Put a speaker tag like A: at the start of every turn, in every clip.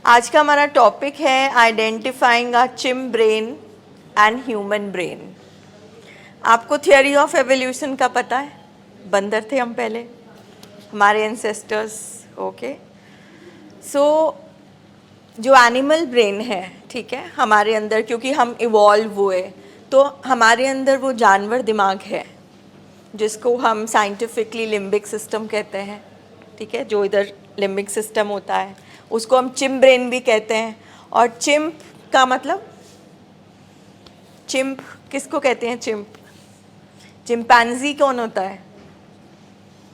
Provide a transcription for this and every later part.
A: आज का हमारा टॉपिक है identifying a chimp brain and human brain. आपको थियोरी ऑफ एवोल्यूशन का पता है? बंदर थे हम पहले, हमारे एंसेस्टर्स। ओके, सो जो एनिमल ब्रेन है, ठीक है, हमारे अंदर, क्योंकि हम इवॉल्व हुए तो हमारे अंदर वो जानवर दिमाग है जिसको हम साइंटिफिकली लिम्बिक सिस्टम कहते हैं, ठीक है, जो इधर लिम्बिक सिस्टम होता है उसको हम चिम ब्रेन भी कहते हैं। और चिम्प का मतलब, चिम्प किसको कहते हैं? चिम्प, चिंपैंजी कौन होता है?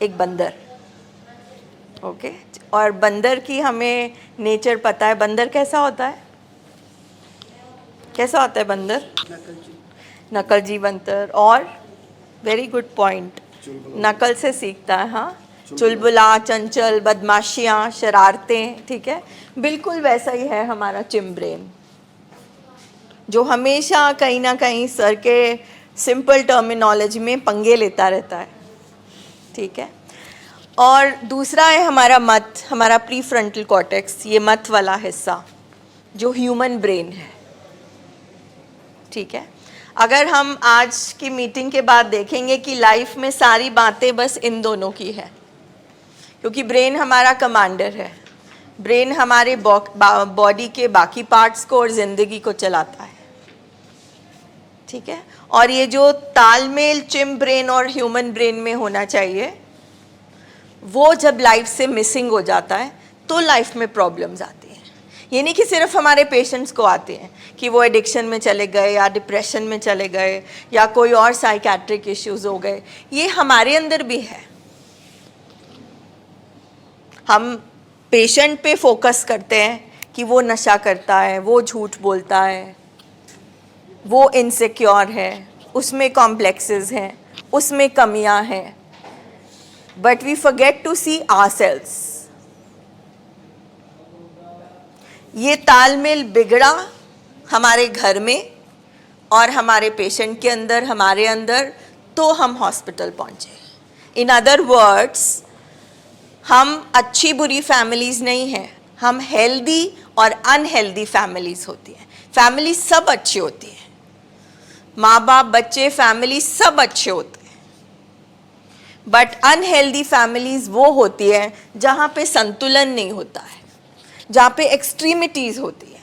A: एक बंदर। ओके, और बंदर की हमें नेचर पता है। बंदर कैसा होता है? कैसा होता है बंदर? नकलजी बंदर। और वेरी गुड पॉइंट, नकल से सीखता है। हाँ, चुलबुला, चंचल, बदमाशियाँ, शरारतें, ठीक है, बिल्कुल वैसा ही है हमारा चिम ब्रेन, जो हमेशा कहीं ना कहीं सर के सिंपल टर्मिनोलॉजी में पंगे लेता रहता है, ठीक है। और दूसरा है हमारा मत, हमारा प्री फ्रंटल कॉर्टेक्स, ये मत वाला हिस्सा जो ह्यूमन ब्रेन है, ठीक है। अगर हम आज की मीटिंग के बाद देखेंगे कि लाइफ में सारी बातें बस इन दोनों की है, क्योंकि ब्रेन हमारा कमांडर है। ब्रेन हमारे बॉडी के बाकी पार्ट्स को और ज़िंदगी को चलाता है, ठीक है। और ये जो तालमेल चिम ब्रेन और ह्यूमन ब्रेन में होना चाहिए, वो जब लाइफ से मिसिंग हो जाता है तो लाइफ में प्रॉब्लम्स आती हैं। ये नहीं कि सिर्फ हमारे पेशेंट्स को आते हैं कि वो एडिक्शन में चले गए या डिप्रेशन में चले गए या कोई और साइकेट्रिक इश्यूज हो गए, ये हमारे अंदर भी है। हम पेशेंट पे फोकस करते हैं कि वो नशा करता है, वो झूठ बोलता है, वो इनसिक्योर है, उसमें कॉम्प्लेक्सेस हैं, उसमें कमियां हैं, but we forget to see ourselves. ये तालमेल बिगड़ा हमारे घर में और हमारे पेशेंट के अंदर, हमारे अंदर, तो हम हॉस्पिटल पहुंचे। इन अदर वर्ड्स, हम अच्छी बुरी फैमिलीज़ नहीं हैं, हम हेल्दी और अनहेल्दी फैमिलीज़ होती हैं। फैमिली सब अच्छी होती है, माँ बाप, बच्चे, फैमिली सब अच्छे होते हैं, बट अनहेल्दी फैमिलीज़ वो होती है जहाँ पे संतुलन नहीं होता है, जहाँ पे एक्सट्रीमिटीज़ होती है,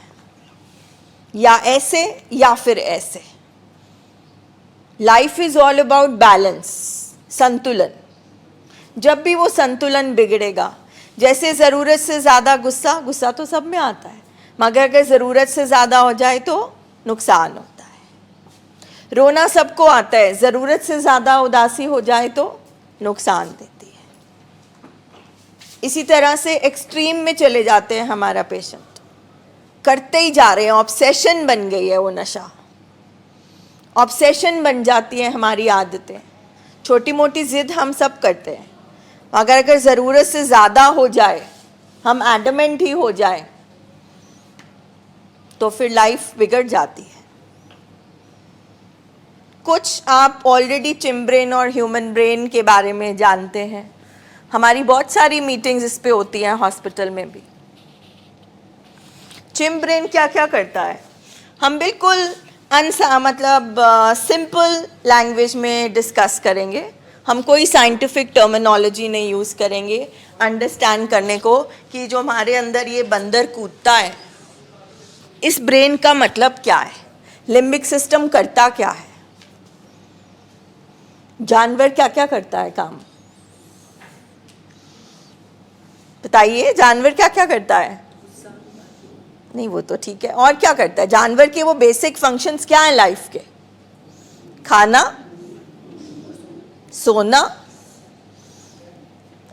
A: या ऐसे या फिर ऐसे। Life is all about balance, संतुलन। जब भी वो संतुलन बिगड़ेगा, जैसे ज़रूरत से ज़्यादा गुस्सा, गुस्सा तो सब में आता है, मगर अगर ज़रूरत से ज़्यादा हो जाए तो नुकसान होता है। रोना सबको आता है, ज़रूरत से ज़्यादा उदासी हो जाए तो नुकसान देती है। इसी तरह से एक्सट्रीम में चले जाते हैं हमारा पेशेंट, करते ही जा रहे हैं, ऑब्सेशन बन गई है वो नशा, ऑब्सेशन बन जाती है हमारी आदतें। छोटी मोटी ज़िद हम सब करते हैं, मगर अगर ज़रूरत से ज़्यादा हो जाए, हम एडमेंट ही हो जाए, तो फिर लाइफ बिगड़ जाती है। कुछ आप ऑलरेडी चिम ब्रेन और ह्यूमन ब्रेन के बारे में जानते हैं, हमारी बहुत सारी मीटिंग्स इस पे होती हैं हॉस्पिटल में भी। चिम ब्रेन क्या क्या करता है, हम बिल्कुल सिंपल लैंग्वेज में डिस्कस करेंगे। हम कोई साइंटिफिक टर्मिनोलॉजी नहीं यूज़ करेंगे अंडरस्टैंड करने को कि जो हमारे अंदर ये बंदर कूदता है, इस ब्रेन का मतलब क्या है, लिम्बिक सिस्टम करता क्या है, जानवर क्या क्या करता है काम, बताइए। जानवर क्या क्या करता है? नहीं, वो तो ठीक है, और क्या करता है जानवर के? वो बेसिक फंक्शंस क्या है लाइफ के? खाना, सोना,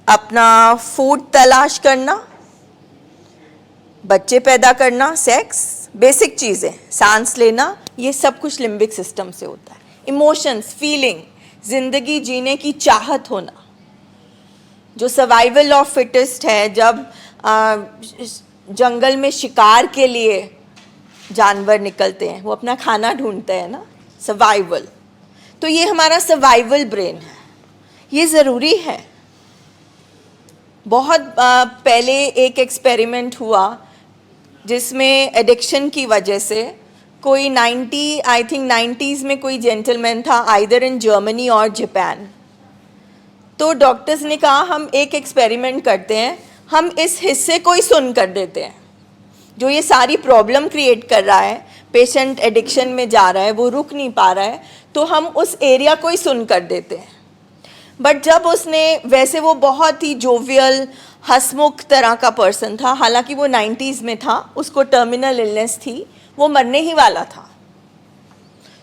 A: अपना फूड तलाश करना, बच्चे पैदा करना, सेक्स, बेसिक चीज़ें, सांस लेना, ये सब कुछ लिम्बिक सिस्टम से होता है। इमोशंस, फीलिंग, ज़िंदगी जीने की चाहत होना, जो सर्वाइवल ऑफ फिटेस्ट है, जब जंगल में शिकार के लिए जानवर निकलते हैं, वो अपना खाना ढूंढते हैं ना, सर्वाइवल। तो ये हमारा सर्वाइवल ब्रेन है, ये ज़रूरी है। बहुत पहले एक एक्सपेरिमेंट हुआ जिसमें एडिक्शन की वजह से कोई 90 आई थिंक 90s में कोई जेंटलमैन था आइदर इन जर्मनी और जापान। तो डॉक्टर्स ने कहा हम एक एक्सपेरिमेंट करते हैं, हम इस हिस्से को ही सुन कर देते हैं जो ये सारी प्रॉब्लम क्रिएट कर रहा है, पेशेंट एडिक्शन में जा रहा है, वो रुक नहीं पा रहा है, तो हम उस एरिया को ही सुन कर देते हैं। बट जब उसने, वैसे वो बहुत ही जोवियल हंसमुख तरह का पर्सन था, हालांकि वो 90s में था, उसको टर्मिनल इलनेस थी, वो मरने ही वाला था।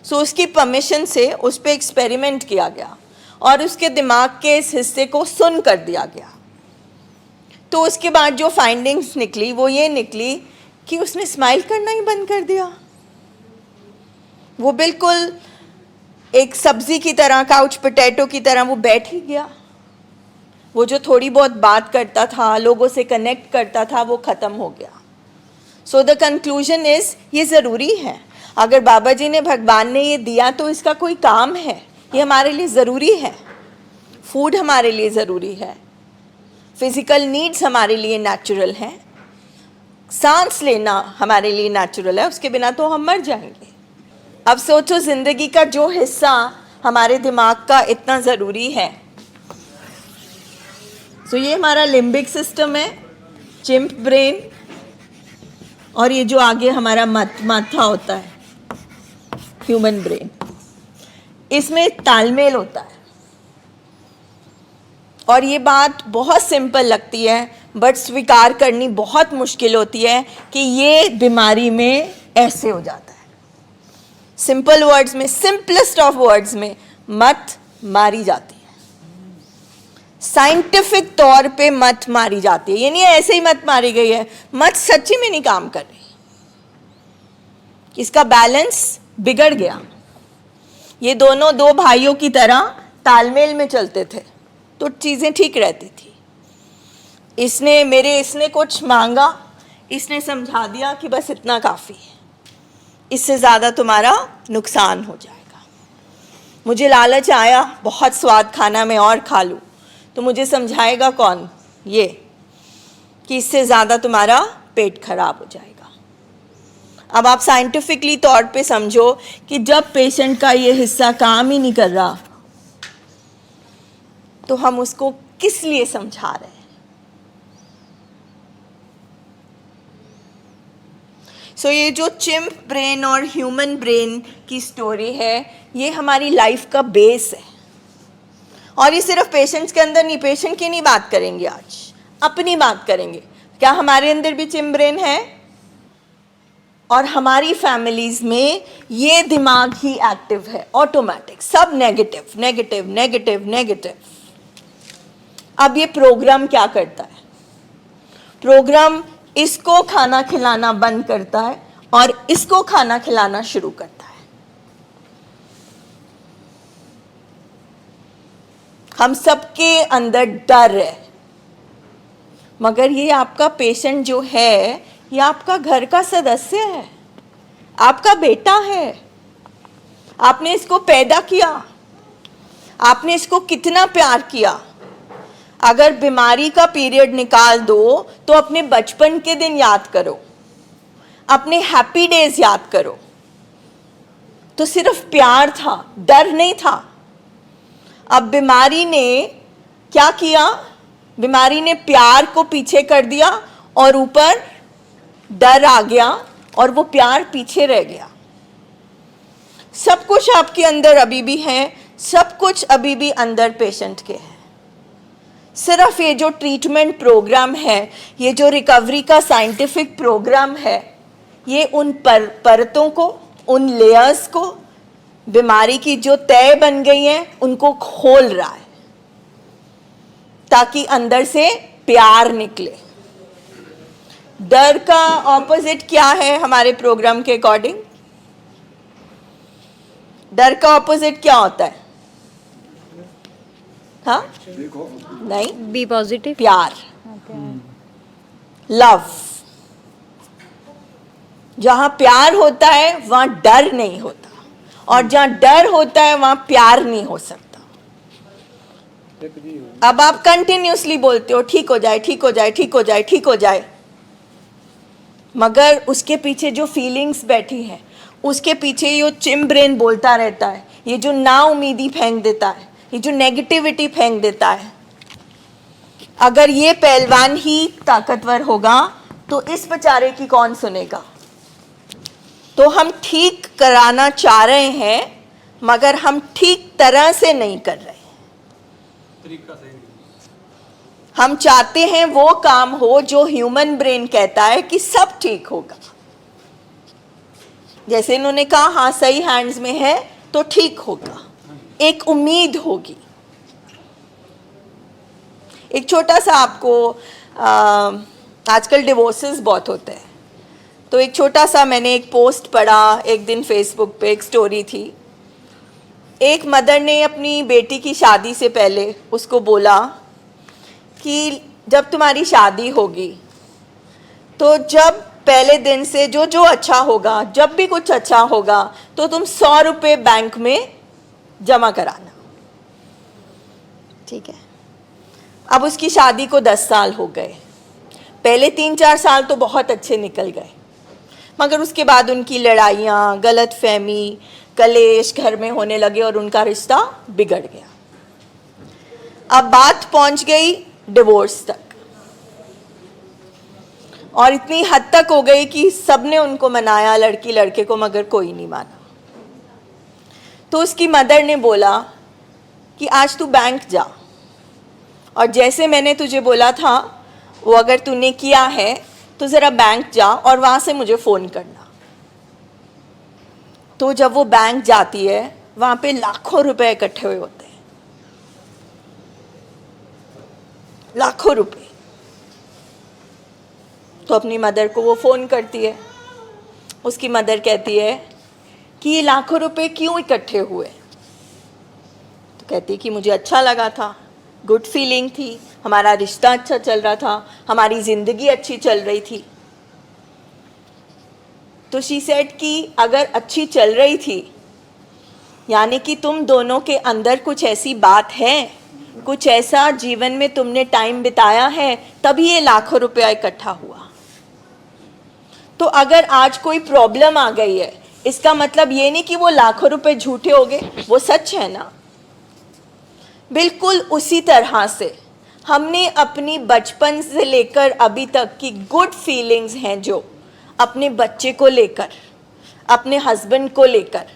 A: सो उसकी परमिशन से उस पर एक्सपेरिमेंट किया गया और उसके दिमाग के इस हिस्से को सुन कर दिया गया। तो उसके बाद जो फाइंडिंग्स निकली वो ये निकली कि उसने स्माइल करना ही बंद कर दिया। वो बिल्कुल एक सब्जी की तरह, काउच पोटैटो की तरह वो बैठ ही गया। वो जो थोड़ी बहुत बात करता था, लोगों से कनेक्ट करता था, वो ख़त्म हो गया। सो द कंक्लूजन इज़ ये ज़रूरी है, अगर बाबा जी ने, भगवान ने ये दिया तो इसका कोई काम है, ये हमारे लिए ज़रूरी है। फूड हमारे लिए ज़रूरी है, फिज़िकल नीड्स हमारे लिए नेचुरल हैं, सांस लेना हमारे लिए नेचुरल है, उसके बिना तो हम मर जाएंगे। अब सोचो ज़िंदगी का जो हिस्सा हमारे दिमाग का इतना ज़रूरी है। तो ये हमारा लिम्बिक सिस्टम है, चिंप ब्रेन, और ये जो आगे हमारा माथा होता है, ह्यूमन ब्रेन, इसमें तालमेल होता है। और ये बात बहुत सिंपल लगती है बट स्वीकार करनी बहुत मुश्किल होती है कि ये बीमारी में ऐसे हो जाता है। सिंपल वर्ड्स में, सिंपलेस्ट ऑफ वर्ड्स में, मत मारी जाती है। साइंटिफिक तौर पे मत मारी जाती है, ये नहीं है ऐसे ही मत मारी गई है, मत सच्ची में नहीं काम कर रही, इसका बैलेंस बिगड़ गया। ये दोनों दो भाइयों की तरह तालमेल में चलते थे तो चीज़ें ठीक रहती थी। इसने कुछ मांगा, इसने समझा दिया कि बस इतना काफ़ी है, इससे ज़्यादा तुम्हारा नुकसान हो जाएगा। मुझे लालच आया बहुत स्वाद खाना में और खा लूँ, तो मुझे समझाएगा कौन? ये कि इससे ज़्यादा तुम्हारा पेट खराब हो जाएगा। अब आप साइंटिफिकली तौर पे समझो कि जब पेशेंट का ये हिस्सा काम ही नहीं कर रहा तो हम उसको किस लिए समझा रहे हैं? सो ये जो चिंप ब्रेन और ह्यूमन ब्रेन की स्टोरी है, ये हमारी लाइफ का बेस है। और ये सिर्फ पेशेंट्स के अंदर नहीं, पेशेंट की नहीं बात करेंगे आज, अपनी बात करेंगे। क्या हमारे अंदर भी चिंप ब्रेन है? और हमारी फैमिलीज में ये दिमाग ही एक्टिव है, ऑटोमेटिक, सब नेगेटिव नेगेटिव नेगेटिव नेगेटिव। अब ये प्रोग्राम क्या करता है? प्रोग्राम इसको खाना खिलाना बंद करता है और इसको खाना खिलाना शुरू करता है। हम सबके अंदर डर है, मगर ये आपका पेशेंट जो है, ये आपका घर का सदस्य है, आपका बेटा है। आपने इसको पैदा किया, आपने इसको कितना प्यार किया। अगर बीमारी का पीरियड निकाल दो तो अपने बचपन के दिन याद करो, अपने हैप्पी डेज याद करो, तो सिर्फ प्यार था, डर नहीं था। अब बीमारी ने क्या किया? बीमारी ने प्यार को पीछे कर दिया और ऊपर डर आ गया और वो प्यार पीछे रह गया। सब कुछ आपके अंदर अभी भी है, सब कुछ अभी भी अंदर पेशेंट के है। सिर्फ ये जो ट्रीटमेंट प्रोग्राम है, ये जो रिकवरी का साइंटिफिक प्रोग्राम है, ये उन परतों को, उन लेयर्स को, बीमारी की जो तय बन गई हैं, उनको खोल रहा है ताकि अंदर से प्यार निकले। डर का ऑपोजिट क्या है हमारे प्रोग्राम के अकॉर्डिंग? डर का ऑपोजिट क्या होता है? हाँ, नहीं,
B: बी पॉजिटिव,
A: प्यार, लव। जहां प्यार होता है वहां डर नहीं होता, और जहां डर होता है वहां प्यार नहीं हो सकता। अब आप कंटिन्यूसली बोलते हो ठीक हो जाए, ठीक हो जाए, ठीक हो जाए, ठीक हो जाए, मगर उसके पीछे जो फीलिंग्स बैठी है, उसके पीछे ये चिम ब्रेन बोलता रहता है, ये जो ना उम्मीदी फेंक देता है, ये जो नेगेटिविटी फेंक देता है। अगर ये पहलवान ही ताकतवर होगा तो इस बेचारे की कौन सुनेगा। तो हम ठीक कराना चाह रहे हैं मगर हम ठीक तरह से नहीं कर रहे।
B: तरीका सही नहीं।
A: हम चाहते हैं वो काम हो जो ह्यूमन ब्रेन कहता है कि सब ठीक होगा। जैसे इन्होंने कहा हाँ सही हैंड्स में है तो ठीक होगा, एक उम्मीद होगी। एक छोटा सा आपको आजकल डिवोर्सेस बहुत होते हैं, तो एक छोटा सा मैंने एक पोस्ट पढ़ा एक दिन फेसबुक पे, एक स्टोरी थी। एक मदर ने अपनी बेटी की शादी से पहले उसको बोला कि जब तुम्हारी शादी होगी तो जब पहले दिन से जो जो अच्छा होगा, जब भी कुछ अच्छा होगा तो तुम 100 रुपये बैंक में जमा कराना, ठीक है। अब उसकी शादी को 10 साल हो गए। पहले 3-4 साल तो बहुत अच्छे निकल गए, मगर उसके बाद उनकी लड़ाइयाँ, गलतफहमी, कलेश घर में होने लगे और उनका रिश्ता बिगड़ गया। अब बात पहुंच गई डिवोर्स तक, और इतनी हद तक हो गई कि सबने उनको मनाया, लड़की लड़के को, मगर कोई नहीं माना। तो उसकी मदर ने बोला कि आज तू बैंक जा और जैसे मैंने तुझे बोला था वो अगर तूने किया है तो ज़रा बैंक जा और वहाँ से मुझे फ़ोन करना। तो जब वो बैंक जाती है वहाँ पे लाखों रुपए इकट्ठे हुए होते हैं, लाखों रुपए। तो अपनी मदर को वो फ़ोन करती है। उसकी मदर कहती है कि ये लाखों रुपए क्यों इकट्ठे हुए। तो कहती है कि मुझे अच्छा लगा था, गुड फीलिंग थी, हमारा रिश्ता अच्छा चल रहा था, हमारी ज़िंदगी अच्छी चल रही थी। तो शी सेड कि अगर अच्छी चल रही थी यानी कि तुम दोनों के अंदर कुछ ऐसी बात है, कुछ ऐसा जीवन में तुमने टाइम बिताया है, तभी ये लाखों रुपया इकट्ठा हुआ। तो अगर आज कोई प्रॉब्लम आ गई है, इसका मतलब ये नहीं कि वो लाखों रुपए झूठे हो गए, वो सच है ना। बिल्कुल उसी तरह से हमने अपनी बचपन से लेकर अभी तक की गुड फीलिंग्स हैं, जो अपने बच्चे को लेकर, अपने हस्बैंड को लेकर,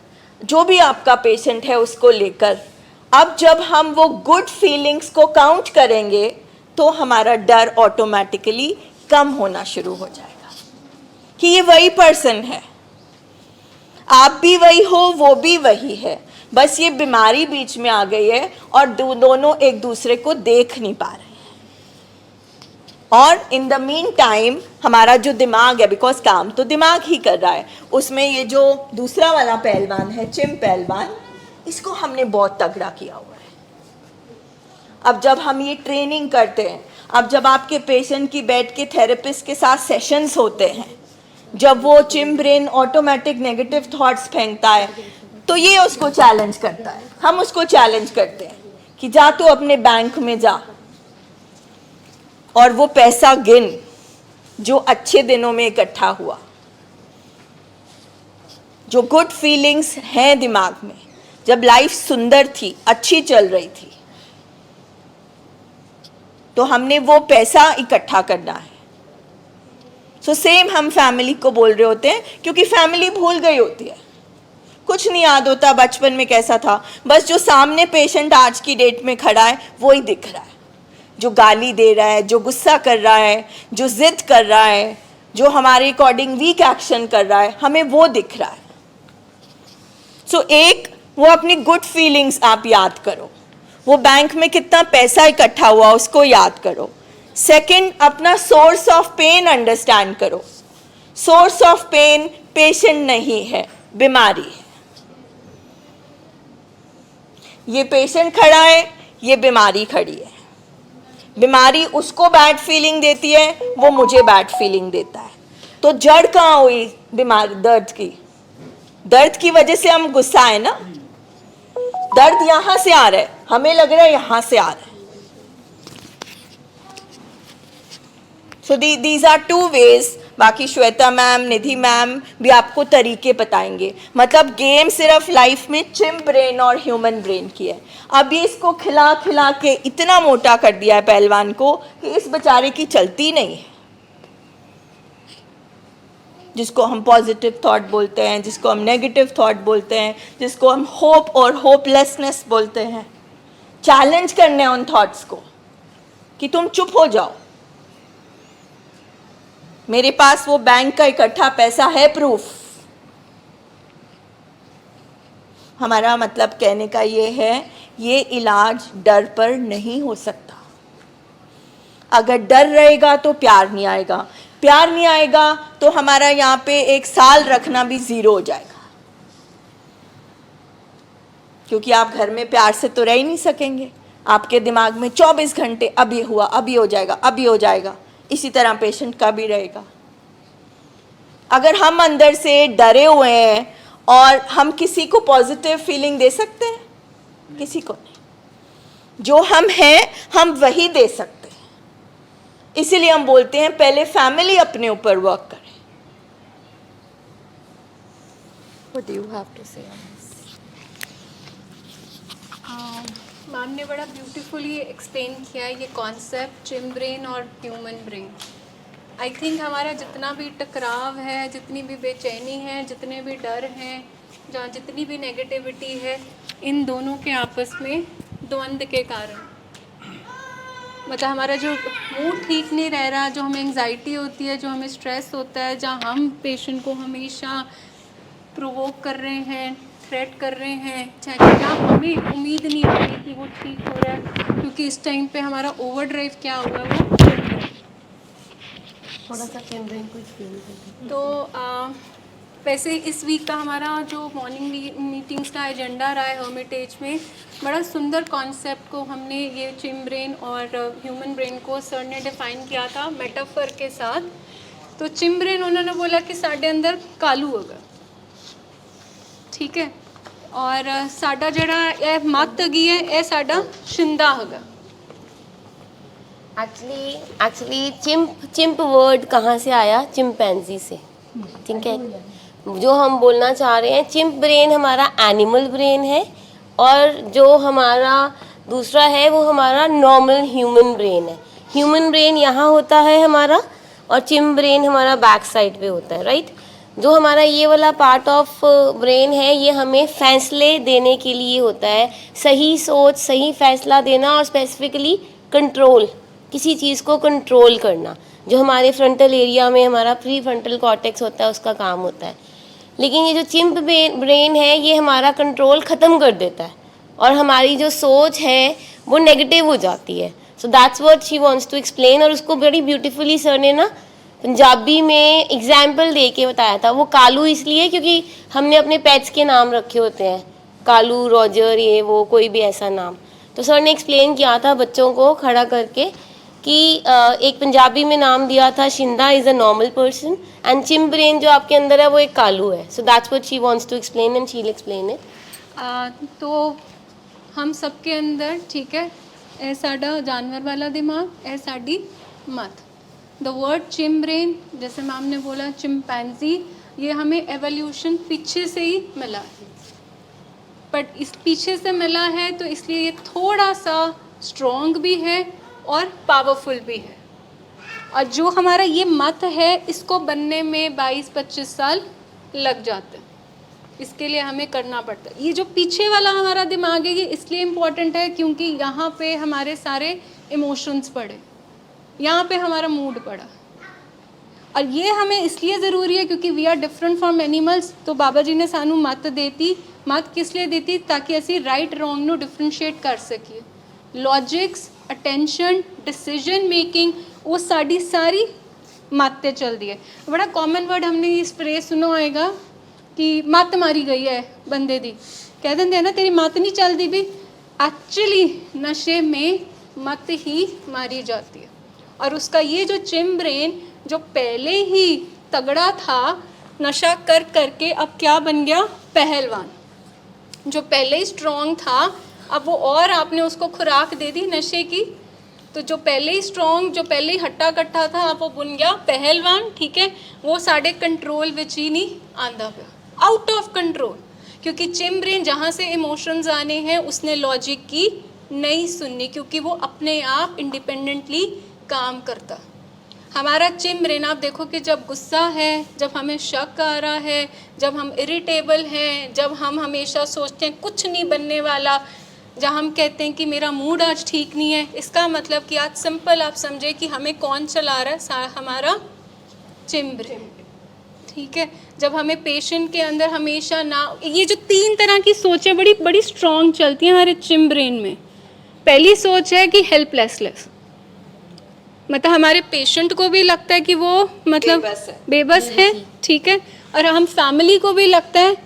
A: जो भी आपका पेशेंट है उसको लेकर, अब जब हम वो गुड फीलिंग्स को काउंट करेंगे तो हमारा डर ऑटोमेटिकली कम होना शुरू हो जाएगा कि ये वही पर्सन है, आप भी वही हो, वो भी वही है, बस ये बीमारी बीच में आ गई है और दोनों एक दूसरे को देख नहीं पा रहे हैं। और इन द मीन टाइम हमारा जो दिमाग है, बिकॉज काम तो दिमाग ही कर रहा है, उसमें ये जो दूसरा वाला पहलवान है, चिम पहलवान, इसको हमने बहुत तगड़ा किया हुआ है। अब जब हम ये ट्रेनिंग करते हैं, अब जब आपके पेशेंट की बैठ के थेरेपिस्ट के साथ सेशंस होते हैं, जब वो चिम ब्रेन ऑटोमेटिक नेगेटिव थॉट्स फेंकता है तो ये उसको चैलेंज करता है, हम उसको चैलेंज करते हैं कि जा तू अपने बैंक में जा और वो पैसा गिन जो अच्छे दिनों में इकट्ठा हुआ, जो गुड फीलिंग्स हैं दिमाग में, जब लाइफ सुंदर थी, अच्छी चल रही थी, तो हमने वो पैसा इकट्ठा करना है। सो सेम हम फैमिली को बोल रहे होते हैं, क्योंकि फैमिली भूल गई होती है, कुछ नहीं याद होता बचपन में कैसा था, बस जो सामने पेशेंट आज की डेट में खड़ा है वो ही दिख रहा है, जो गाली दे रहा है, जो गुस्सा कर रहा है, जो जिद कर रहा है, जो हमारे अकॉर्डिंग वीक एक्शन कर रहा है, हमें वो दिख रहा है। सो एक वो अपनी गुड फीलिंग्स आप याद करो, वो बैंक में कितना पैसा इकट्ठा हुआ उसको याद करो। सेकंड, अपना सोर्स ऑफ पेन अंडरस्टैंड करो। सोर्स ऑफ पेन पेशेंट नहीं है, बीमारी है। ये पेशेंट खड़ा है, ये बीमारी खड़ी है। बीमारी उसको बैड फीलिंग देती है, वो मुझे बैड फीलिंग देता है। तो जड़ कहाँ हुई बीमारी? दर्द की। दर्द की वजह से हम गुस्सा है ना, दर्द यहां से आ रहा है, हमें लग रहा है यहां से आ रहा है। So these are two ways बाकी श्वेता मैम, निधि मैम भी आपको तरीके बताएंगे। मतलब गेम सिर्फ लाइफ में चिम्प ब्रेन और ह्यूमन ब्रेन की है। अब ये इसको खिला खिला के इतना मोटा कर दिया है पहलवान को कि इस बेचारे की चलती नहीं है। जिसको हम पॉजिटिव थॉट बोलते हैं, जिसको हम नेगेटिव थॉट बोलते हैं, जिसको हम होप और होपलेसनेस बोलते हैं। चैलेंज करने हैं उन थॉट्स को कि तुम चुप हो जाओ। मेरे पास वो बैंक का इकट्ठा पैसा है, प्रूफ। हमारा मतलब कहने का ये है, ये इलाज डर पर नहीं हो सकता। अगर डर रहेगा तो प्यार नहीं आएगा, प्यार नहीं आएगा तो हमारा यहाँ पे 1 साल रखना भी ज़ीरो हो जाएगा। क्योंकि आप घर में प्यार से तो रह ही नहीं सकेंगे। आपके दिमाग में 24 घंटे अब ये हुआ, अब ये हो जाएगा, अब ये हो जाएगा। इसी तरह पेशेंट का भी रहेगा। अगर हम अंदर से डरे हुए हैं और हम किसी को पॉजिटिव फीलिंग दे सकते हैं? किसी को नहीं। जो हम हैं हम वही दे सकते हैं। इसीलिए हम बोलते हैं पहले फैमिली अपने ऊपर वर्क करे। What do you have to say on this?
C: Ma'am ने बड़ा ब्यूटीफुली एक्सप्लेन किया ये कॉन्सेप्ट चिम ब्रेन और ह्यूमन ब्रेन। आई थिंक हमारा जितना भी टकराव है, जितनी भी बेचैनी है, जितने भी डर हैं, जहाँ जितनी भी नेगेटिविटी है, इन दोनों के आपस में द्वंद्व के कारण, मतलब हमारा जो मूड ठीक नहीं रह रहा, जो हमें एंग्जाइटी होती है, जो हमें स्ट्रेस होता है, जहाँ हम पेशेंट को हमेशा प्रोवोक कर रहे हैं, थ्रेट कर रहे हैं, चाहे क्या हमें उम्मीद नहीं आ रही कि वो ठीक हो रहा है, क्योंकि इस टाइम पे हमारा ओवरड्राइव क्या हुआ है, वो
D: थोड़ा सा कैमरे को फील
C: तो वैसे इस वीक का हमारा जो मॉर्निंग मीटिंग्स का एजेंडा रहा है हर्मिटेज में, बड़ा सुंदर कॉन्सेप्ट को हमने ये चिम ब्रेन और ह्यूमन ब्रेन को सर ने डिफाइन किया था मेटाफर के साथ। तो चिम ब्रेन उन्होंने बोला कि साढ़े अंदर कालू होगा, ठीक है, और साडा जड़ा ए मत गई है, ए साडा शिंदा होगा।
D: एक्चुअली चिंप वर्ड कहाँ से आया? चिंपैंजी से, ठीक है। जो हम बोलना चाह रहे हैं, चिंप ब्रेन हमारा एनिमल ब्रेन है और जो हमारा दूसरा है वो हमारा नॉर्मल ह्यूमन ब्रेन है। ह्यूमन ब्रेन यहाँ होता है हमारा और चिंप ब्रेन हमारा बैक साइड पे होता है, राइट। जो हमारा ये वाला पार्ट ऑफ ब्रेन है ये हमें फैसले देने के लिए होता है, सही सोच, सही फैसला देना और स्पेसिफिकली कंट्रोल, किसी चीज़ को कंट्रोल करना, जो हमारे फ्रंटल एरिया में हमारा प्री फ्रंटल कॉर्टेक्स होता है उसका काम होता है। लेकिन ये जो चिंप ब्रेन है ये हमारा कंट्रोल ख़त्म कर देता है और हमारी जो सोच है वो नेगेटिव हो जाती है। So that's what she wants to explain. और उसको बड़ी ब्यूटीफुली सर ने ना पंजाबी में एग्जाम्पल दे के बताया था। वो कालू इसलिए क्योंकि हमने अपने पेट्स के नाम रखे होते हैं, कालू, रॉजर, ये वो कोई भी ऐसा नाम। तो सर ने एक्सप्लेन किया था बच्चों को खड़ा करके कि एक पंजाबी में नाम दिया था Shinda is a normal person and chimp brain जो आपके अंदर है वो एक कालू है। So that's what she wants to explain and she will explain it.
C: तो हम सबके अंदर, ठीक है, ए साडा जानवर वाला दिमाग, ए साडी मत। द वर्ड चिम ब्रेन, जैसे मैम ने बोला चिंपैंजी, ये हमें एवोल्यूशन पीछे से ही मिला है, बट इस पीछे से मिला है तो इसलिए ये थोड़ा सा स्ट्रॉन्ग भी है और पावरफुल भी है। और जो हमारा ये मत है इसको बनने में 22-25 साल लग जाते हैं। इसके लिए हमें करना पड़ता है। ये जो पीछे वाला हमारा दिमाग है ये इसलिए इम्पॉर्टेंट है क्योंकि यहाँ पे हमारे सारे इमोशंस पड़े, यहाँ पे हमारा मूड पड़ा, और ये हमें इसलिए ज़रूरी है क्योंकि we are different from animals. तो बाबा जी ने सानू मत देती, मत किस लिए देती? ताकि असी राइट रॉन्ग नू डिफरेंशिएट कर सकिए। लॉजिक्स, अटेंशन, डिसीजन मेकिंग, वो साड़ी सारी मत ते चलती है। बड़ा कॉमन वर्ड हमने इस फ्रेज सुना होएगा कि मत मारी गई है बंदे दी, कह देंगे ना तेरी मत नहीं चलती भी। एक्चुअली नशे में मत ही मारी जाती है। और उसका ये जो चिम ब्रेन जो पहले ही तगड़ा था नशा कर करके, अब क्या बन गया? पहलवान। जो पहले ही स्ट्रॉन्ग था अब वो और आपने उसको खुराक दे दी नशे की, तो जो पहले ही स्ट्रॉन्ग, जो पहले ही हट्टा कट्ठा था, आप वो बुन गया पहलवान, ठीक है, वो साढ़े कंट्रोल विच ही नहीं आंदा पे, आउट ऑफ कंट्रोल, क्योंकि चिम ब्रेन जहाँ से इमोशंस आने हैं उसने लॉजिक की नहीं सुननी, क्योंकि वो अपने आप इंडिपेंडेंटली काम करता। हमारा चिम ब्रेन आप देखो कि जब गुस्सा है, जब हमें शक आ रहा है, जब हम इरिटेबल हैं, जब हम हमेशा सोचते हैं कुछ नहीं बनने वाला, जब हम कहते हैं कि मेरा मूड आज ठीक नहीं है, इसका मतलब कि आज सिंपल आप समझे कि हमें कौन चला रहा है, हमारा चिम ब्रेन, ठीक है। जब हमें पेशेंट के अंदर हमेशा ना, ये जो 3 तरह की सोचें बड़ी बड़ी स्ट्रॉन्ग चलती हैं हमारे चिम ब्रेन में। पहली सोच है कि हेल्पलेसनेस, मतलब हमारे पेशेंट को भी लगता है कि वो मतलब बेबस है, ठीक है, और हम फैमिली को भी लगता है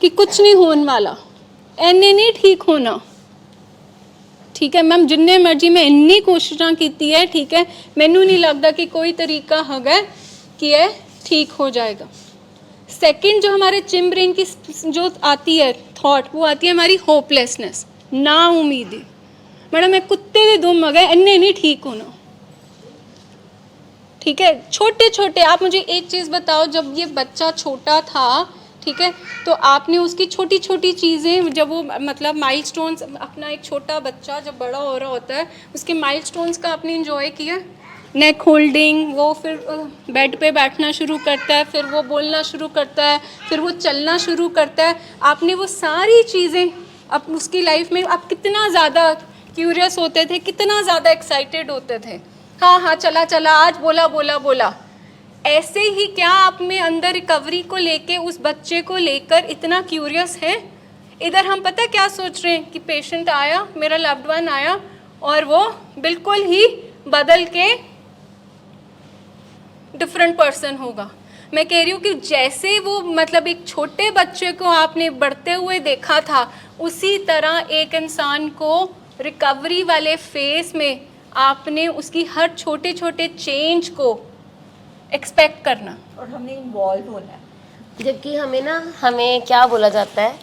C: कि कुछ नहीं होने वाला, एने नहीं ठीक होना, ठीक है मैम, जिन्ने मर्जी मैं इन्नी कोशिशां कीती है, ठीक है, मैनू नहीं लगता कि कोई तरीका हैगा कि ये ठीक हो जाएगा। सेकंड जो हमारे चिम ब्रेन की जो आती है थॉट, वो आती है हमारी होपलेसनेस, ना उम्मीदी, मैडम मैं कुत्ते दे दुम आ गए, इन्ने नहीं ठीक होना, ठीक है। छोटे छोटे, आप मुझे एक चीज़ बताओ, जब ये बच्चा छोटा था, ठीक है, तो आपने उसकी छोटी छोटी चीज़ें, जब वो मतलब माइलस्टोन्स, अपना एक छोटा बच्चा जब बड़ा हो रहा होता है, उसके माइलस्टोन्स का आपने इंजॉय किया, नेक होल्डिंग, वो फिर बेड पे बैठना शुरू करता है, फिर वो बोलना शुरू करता है, फिर वो चलना शुरू करता है, आपने वो सारी चीज़ें अब उसकी लाइफ में आप कितना ज़्यादा क्यूरियस होते थे, कितना ज़्यादा एक्साइटेड होते थे, हाँ हाँ चला चला, आज बोला बोला बोला। ऐसे ही क्या आप में अंदर रिकवरी को लेके, उस बच्चे को लेकर इतना क्यूरियस है? इधर हम पता क्या सोच रहे हैं कि पेशेंट आया, मेरा लव्ड वन आया और वो बिल्कुल ही बदल के डिफरेंट पर्सन होगा। मैं कह रही हूँ कि जैसे वो मतलब एक छोटे बच्चे को आपने बढ़ते हुए देखा था, उसी तरह एक इंसान को रिकवरी वाले फेस में आपने उसकी हर छोटे छोटे चेंज को एक्सपेक्ट करना
A: और हमने इन्वॉल्व होना है।
D: जबकि हमें क्या बोला जाता है,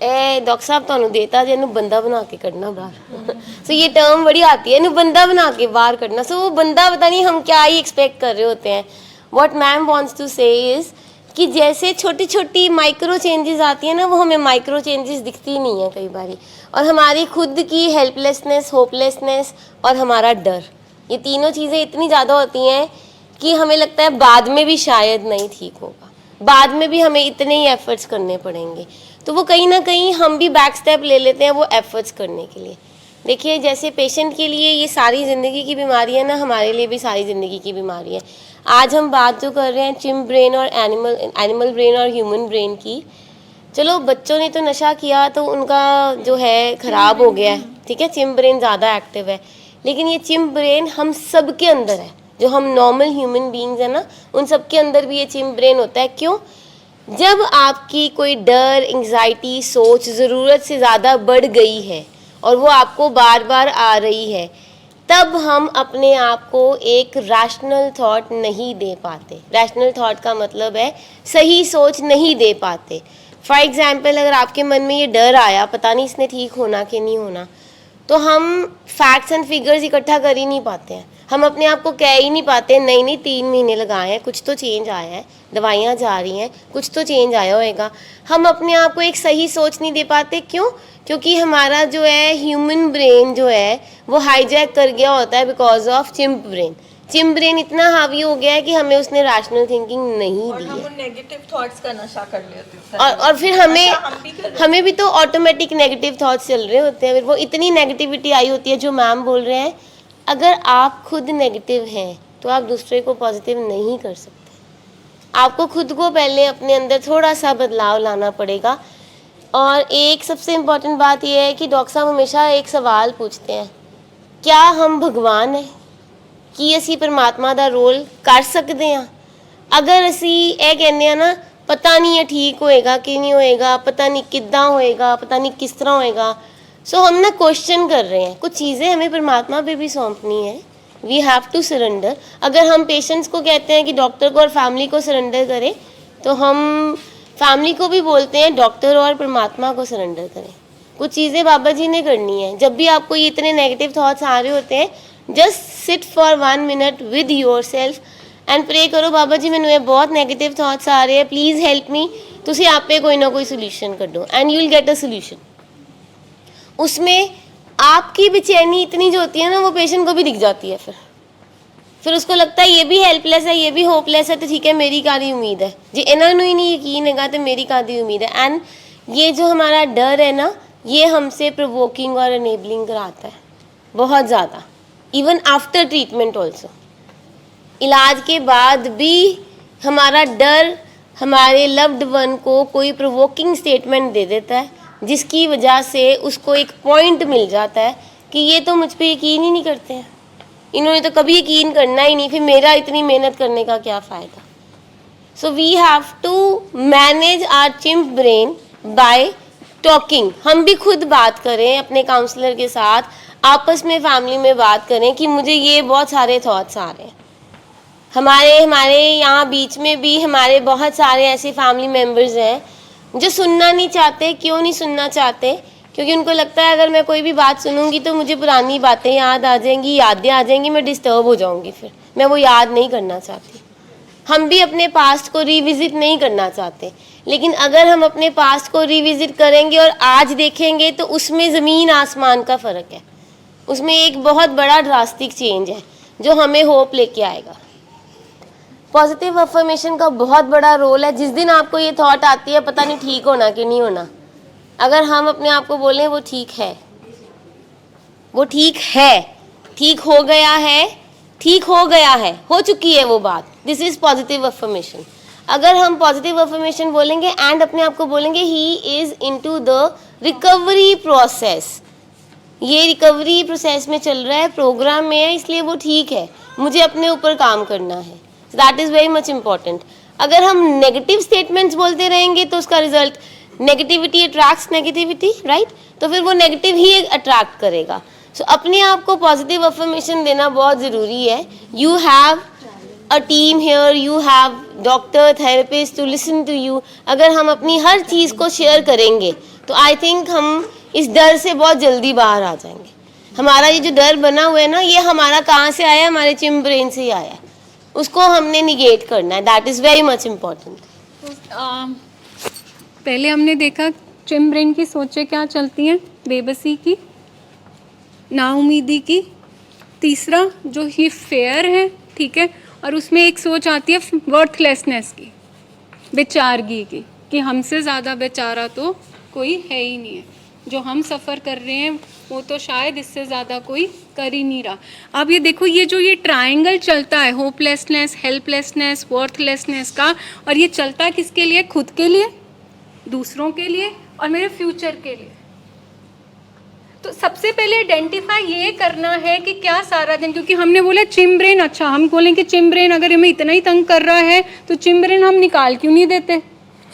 D: ए डॉक्टर साहब ਤੁਹਾਨੂੰ देता जे ਇਹਨੂੰ बंदा बना के कढ़ना बाहर। सो ये टर्म बड़ी आती है, ਇਹਨੂੰ बंदा बना के बाहर कढ़ना। सो वो बंदा पता नहीं हम क्या ही एक्सपेक्ट कर रहे होते हैं। व्हाट मैम वांट्स टू से इज़ कि जैसे छोटी छोटी माइक्रो चेंजेस आती है ना, वो हमें माइक्रो चेंजेस दिखती नहीं है कई बारी, और हमारी खुद की हेल्पलेसनेस, होपलेसनेस और हमारा डर, ये तीनों चीज़ें इतनी ज़्यादा होती हैं कि हमें लगता है बाद में भी शायद नहीं ठीक होगा, बाद में भी हमें इतने ही एफर्ट्स करने पड़ेंगे। तो वो कहीं ना कहीं हम भी बैक स्टेप ले लेते हैं वो एफर्ट्स करने के लिए। देखिए जैसे पेशेंट के लिए ये सारी ज़िंदगी की बीमारी है ना, हमारे लिए भी सारी ज़िंदगी की बीमारी है। आज हम बात जो कर रहे हैं चिम ब्रेन और एनिमल ब्रेन और ह्यूमन ब्रेन की, चलो बच्चों ने तो नशा किया तो उनका जो है ख़राब हो गया है, ठीक है, चिम ब्रेन ज़्यादा एक्टिव है, लेकिन ये चिम ब्रेन हम सब के अंदर है, जो हम नॉर्मल ह्यूमन बीइंग्स हैं ना, उन सब के अंदर भी ये चिम ब्रेन होता है। क्यों? जब आपकी कोई डर, एंग्जाइटी, सोच ज़रूरत से ज़्यादा बढ़ गई है और वो आपको बार बार आ रही है, तब हम अपने आप को एक रैशनल थॉट नहीं दे पाते। रैशनल थॉट का मतलब है सही सोच नहीं दे पाते। फॉर एग्ज़ाम्पल, अगर आपके मन में ये डर आया, पता नहीं इसने ठीक होना कि नहीं होना, तो हम फैक्ट्स एंड फिगर्स इकट्ठा कर ही नहीं पाते हैं। हम अपने आप को कह ही नहीं पाते नहीं 3 महीने लगाए हैं, कुछ तो चेंज आया है, दवाइयाँ जा रही हैं, कुछ तो चेंज आया होएगा। हम अपने आप को एक सही सोच नहीं दे पाते। क्यों? क्योंकि हमारा जो है ह्यूमन ब्रेन जो है वो हाईजैक कर गया होता है because of chimp brain. Chimp brain इतना हावी हो गया है कि हमें उसने रैशनल थिंकिंग नहीं दी है,
A: नेगेटिव थॉट्स का नशा कर लेते हैं
D: और फिर हमें भी तो ऑटोमेटिक नेगेटिव थॉट्स चल रहे होते हैं। फिर वो इतनी नेगेटिविटी आई होती है, जो मैम बोल रहे हैं, अगर आप खुद नेगेटिव हैं तो आप दूसरे को पॉजिटिव नहीं कर सकते। आपको खुद को पहले अपने अंदर थोड़ा सा बदलाव लाना पड़ेगा। और एक सबसे इम्पॉर्टेंट बात यह है कि डॉक्टर साहब हमेशा एक सवाल पूछते हैं, क्या हम भगवान हैं कि असी परमात्मा का रोल कर सकते हैं? अगर असी ये कहने हैं ना, पता नहीं है ठीक होएगा कि नहीं होएगा, पता नहीं किद्दां होएगा, पता नहीं किस तरह होएगा, सो हम ना क्वेश्चन कर रहे हैं। कुछ चीज़ें हमें परमात्मा पे भी सौंपनी है, वी हैव टू सरेंडर। अगर हम पेशेंट्स को कहते हैं कि डॉक्टर को और फैमिली को सरेंडर करें, तो हम फैमिली को भी बोलते हैं डॉक्टर और परमात्मा को सरेंडर करें। कुछ चीज़ें बाबा जी ने करनी है। जब भी आपको ये इतने नेगेटिव थॉट्स आ रहे होते हैं, just sit for 1 minute with yourself and pray करो, बाबा जी मैंने बहुत नेगेटिव थॉट्स आ रहे हैं, प्लीज़ हेल्प मी। तुसी आप पे कोई ना कोई सोल्यूशन कर दो and you will get a solution. उसमें आपकी बेचैनी इतनी जो होती है ना, वो पेशेंट को भी दिख जाती है। फिर उसको लगता है ये भी हेल्पलेस है, ये भी होपलेस है, तो ठीक है मेरी कादी उम्मीद है जी, इन्होंने ही नहीं यकीन है तो मेरी कादी उम्मीद है। एंड ये जो हमारा डर है ना, ये हमसे प्रोवोकिंग और इनेबलिंग कराता है बहुत ज़्यादा, इवन आफ्टर ट्रीटमेंट ऑल्सो। इलाज के बाद भी हमारा डर हमारे लव्ड वन को कोई प्रोवोकिंग स्टेटमेंट दे देता है, जिसकी वजह से उसको एक पॉइंट मिल जाता है कि ये तो मुझ पे यकीन ही नहीं करते हैं, इन्होंने तो कभी यकीन करना ही नहीं, फिर मेरा इतनी मेहनत करने का क्या फ़ायदा। So we have to manage our chimp brain by talking. हम भी खुद बात करें अपने काउंसलर के साथ, आपस में फैमिली में बात करें कि मुझे ये बहुत सारे थॉट्स आ रहे हैं। हमारे यहाँ बीच में भी हमारे बहुत सारे ऐसे फैमिली मेम्बर्स हैं जो सुनना नहीं चाहते। क्यों नहीं सुनना चाहते? क्योंकि उनको लगता है अगर मैं कोई भी बात सुनूंगी तो मुझे पुरानी बातें याद आ जाएंगी, यादें आ जाएंगी, मैं डिस्टर्ब हो जाऊंगी, फिर मैं वो याद नहीं करना चाहती। हम भी अपने पास्ट को रिविज़िट नहीं करना चाहते, लेकिन अगर हम अपने पास्ट को रिविज़िट करेंगे और आज देखेंगे तो उसमें ज़मीन आसमान का फ़र्क है, उसमें एक बहुत बड़ा ड्रास्टिक चेंज है जो हमें होप लेके आएगा। पॉजिटिव अफर्मेशन का बहुत बड़ा रोल है। जिस दिन आपको ये थॉट आती है पता नहीं ठीक होना कि नहीं होना, अगर हम अपने आप को बोलें वो ठीक है, वो ठीक है, ठीक हो गया है, ठीक हो गया है, हो चुकी है वो बात, दिस इज़ पॉजिटिव अफर्मेशन। अगर हम पॉजिटिव अफर्मेशन बोलेंगे एंड अपने आप को बोलेंगे he is into the recovery process, ये रिकवरी प्रोसेस में चल रहा है, प्रोग्राम में है, इसलिए वो ठीक है, मुझे अपने ऊपर काम करना है। That is very much important. अगर हम नेगेटिव स्टेटमेंट्स बोलते रहेंगे तो उसका result negativity attracts negativity, right? तो फिर वो नेगेटिव ही अट्रैक्ट करेगा। सो अपने आप को पॉजिटिव अफर्मेशन देना बहुत ज़रूरी है। You have a team here, you have doctor, therapist to listen to you. अगर हम अपनी हर चीज़ को शेयर करेंगे तो आई थिंक हम इस डर से बहुत जल्दी बाहर आ जाएंगे। हमारा ये जो डर बना हुआ है ना, ये हमारा कहाँ से आया? हमारे चिम्प ब्रेन से ही आया है, उसको हमने निगेट करना है। That is very much important.
C: पहले हमने देखा चिम्प ब्रेन की सोचें क्या चलती हैं, बेबसी की, नाउमीदी की, तीसरा जो ही फेयर है, ठीक है, और उसमें एक सोच आती है वर्थलेसनेस की, बेचारगी की, कि हमसे ज़्यादा बेचारा तो कोई है ही नहीं है, जो हम सफ़र कर रहे हैं वो तो शायद इससे ज़्यादा कोई कर ही नहीं रहा। अब ये देखो, ये जो ये ट्रायंगल चलता है होपलेसनेस, हेल्पलेसनेस, वर्थलेसनेस का, और ये चलता किसके लिए? खुद के लिए, दूसरों के लिए और मेरे फ्यूचर के लिए। तो सबसे पहले आइडेंटिफाई ये करना है कि क्या सारा दिन, क्योंकि हमने बोला चिम्प ब्रेन, अच्छा हम बोलें कि चिम्प ब्रेन अगर हमें इतना ही तंग कर रहा है तो चिम्प ब्रेन हम निकाल क्यों नहीं देते,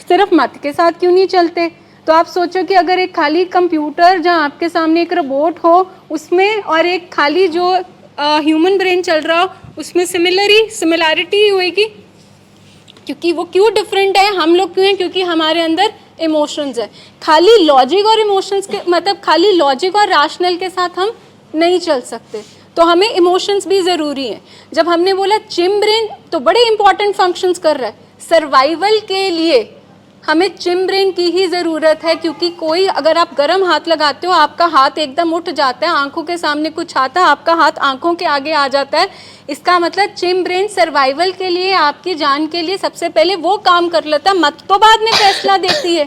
C: सिर्फ मत के साथ क्यों नहीं चलते? तो आप सोचो कि अगर एक खाली कंप्यूटर जहाँ आपके सामने एक रोबोट हो उसमें, और एक खाली जो ह्यूमन ब्रेन चल रहा हो उसमें सिमिलैरिटी होएगी, क्योंकि वो क्यों डिफरेंट है, हम लोग क्यों हैं? क्योंकि हमारे अंदर इमोशंस है। खाली लॉजिक और इमोशंस के मतलब खाली लॉजिक और रैशनल के साथ हम नहीं चल सकते, तो हमें इमोशंस भी ज़रूरी हैं। जब हमने बोला चिम्प ब्रेन तो बड़े इंपॉर्टेंट फंक्शंस कर रहा है, सर्वाइवल के लिए हमें चिम्प ब्रेन की ही ज़रूरत है, क्योंकि कोई अगर आप गर्म हाथ लगाते हो आपका हाथ एकदम उठ जाता है, आंखों के सामने कुछ आता है आपका हाथ आंखों के आगे आ जाता है, इसका मतलब चिम्प ब्रेन सर्वाइवल के लिए, आपकी जान के लिए सबसे पहले वो काम कर लेता है, मत तो बाद में फैसला देती है।